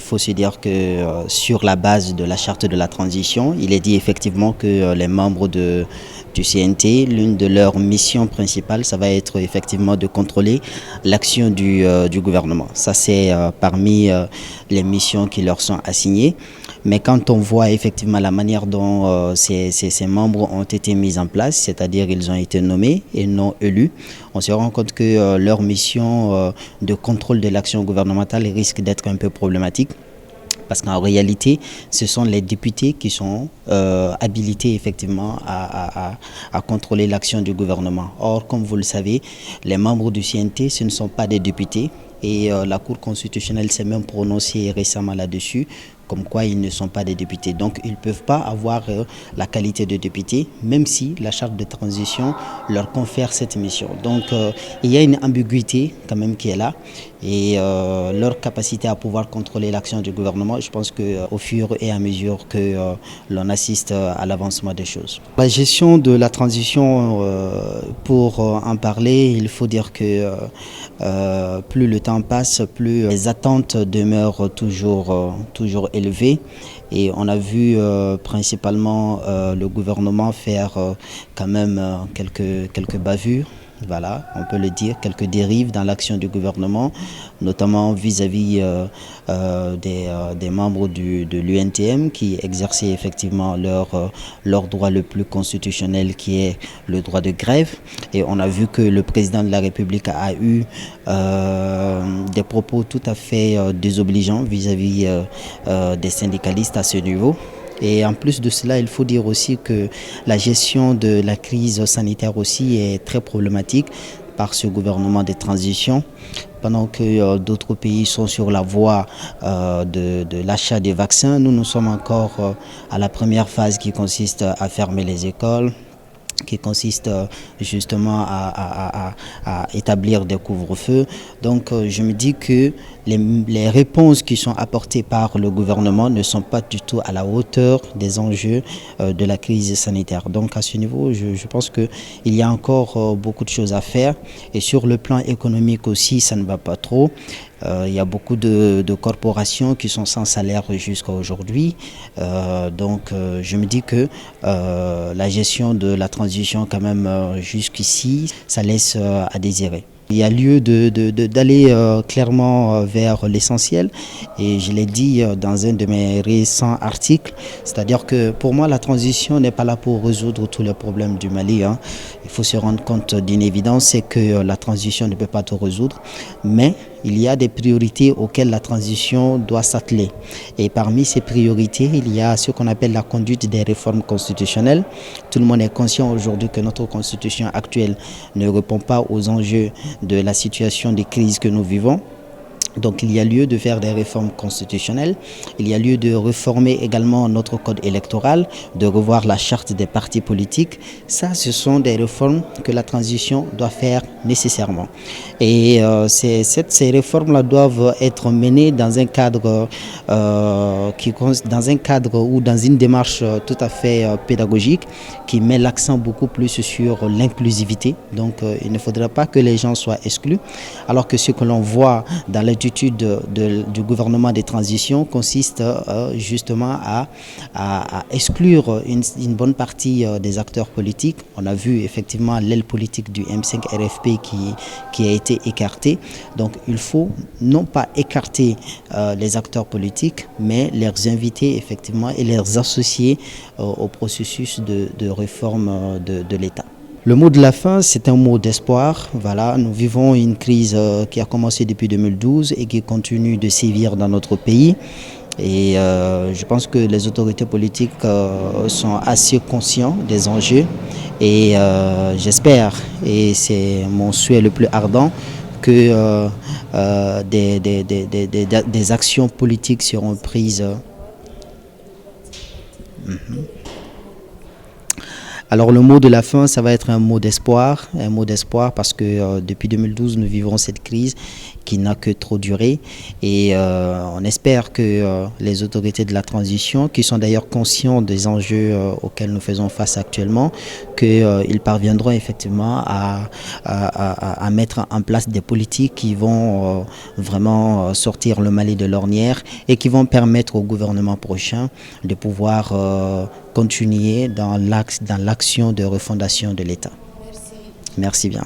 faut se dire que sur la base de la charte de la transition, il est dit effectivement que les membres du CNT, l'une de leurs missions principales, ça va être effectivement de contrôler l'action du gouvernement. Ça, c'est parmi les missions qui leur sont assignées. Mais quand on voit effectivement la manière dont ces membres ont été mis en place, c'est-à-dire ils ont été nommés et non élus, on se rend compte que leur mission de contrôle de l'action gouvernementale risque d'être un peu problématique. Parce qu'en réalité, ce sont les députés qui sont habilités effectivement à contrôler l'action du gouvernement. Or, comme vous le savez, les membres du CNT, ce ne sont pas des députés. Et la Cour constitutionnelle s'est même prononcée récemment là-dessus, comme quoi ils ne sont pas des députés. Donc ils ne peuvent pas avoir la qualité de député, même si la charte de transition leur confère cette mission. Donc il y a une ambiguïté quand même qui est là. Et leur capacité à pouvoir contrôler l'action du gouvernement, je pense qu'au fur et à mesure que l'on assiste à l'avancement des choses. La gestion de la transition, pour en parler, il faut dire que plus le temps passe, plus les attentes demeurent toujours élevées. Et on a vu principalement le gouvernement faire quand même quelques bavures. Voilà, on peut le dire, quelques dérives dans l'action du gouvernement, notamment vis-à-vis des membres de l'UNTM qui exerçaient effectivement leur droit le plus constitutionnel qui est le droit de grève. Et on a vu que le président de la République a eu des propos tout à fait désobligeants vis-à-vis des syndicalistes à ce niveau. Et en plus de cela, il faut dire aussi que la gestion de la crise sanitaire aussi est très problématique par ce gouvernement de transition. Pendant que d'autres pays sont sur la voie de l'achat des vaccins, nous sommes encore à la première phase qui consiste à fermer les écoles, qui consiste justement à établir des couvre-feux. Donc je me dis que les réponses qui sont apportées par le gouvernement ne sont pas du tout à la hauteur des enjeux de la crise sanitaire. Donc à ce niveau, je pense qu'il y a encore beaucoup de choses à faire. Et sur le plan économique aussi, ça ne va pas trop. Il y a beaucoup de corporations qui sont sans salaire jusqu'à aujourd'hui. Donc je me dis que la gestion de la transition quand même jusqu'ici, ça laisse à désirer. Il y a lieu d'aller clairement vers l'essentiel et je l'ai dit dans un de mes récents articles, c'est-à-dire que pour moi la transition n'est pas là pour résoudre tous les problèmes du Mali. Il faut se rendre compte d'une évidence, c'est que la transition ne peut pas tout résoudre, mais il y a des priorités auxquelles la transition doit s'atteler. Et parmi ces priorités, il y a ce qu'on appelle la conduite des réformes constitutionnelles. Tout le monde est conscient aujourd'hui que notre constitution actuelle ne répond pas aux enjeux de la situation de crise que nous vivons. Donc il y a lieu de faire des réformes constitutionnelles, il y a lieu de réformer également notre code électoral, de revoir la charte des partis politiques. Ça, ce sont des réformes que la transition doit faire nécessairement. Et ces réformes-là doivent être menées dans un cadre ou dans une démarche tout à fait pédagogique qui met l'accent beaucoup plus sur l'inclusivité. Donc il ne faudrait pas que les gens soient exclus, alors que ce que l'on voit dans l'attitude du gouvernement des transitions consiste justement à exclure une bonne partie des acteurs politiques. On a vu effectivement l'aile politique du M5 RFP qui a été écartée. Donc il faut non pas écarter les acteurs politiques, mais les inviter effectivement et les associer au processus de réforme de l'État. Le mot de la fin, c'est un mot d'espoir. Voilà, nous vivons une crise qui a commencé depuis 2012 et qui continue de sévir dans notre pays. Et je pense que les autorités politiques sont assez conscients des enjeux. Et j'espère, et c'est mon souhait le plus ardent, que des actions politiques seront prises. Alors le mot de la fin, ça va être un mot d'espoir parce que depuis 2012, nous vivons cette crise qui n'a que trop duré et on espère que les autorités de la transition, qui sont d'ailleurs conscients des enjeux auxquels nous faisons face actuellement, qu'ils parviendront effectivement à mettre en place des politiques qui vont vraiment sortir le Mali de l'ornière et qui vont permettre au gouvernement prochain de pouvoir continuer dans l'action de refondation de l'État. Merci bien.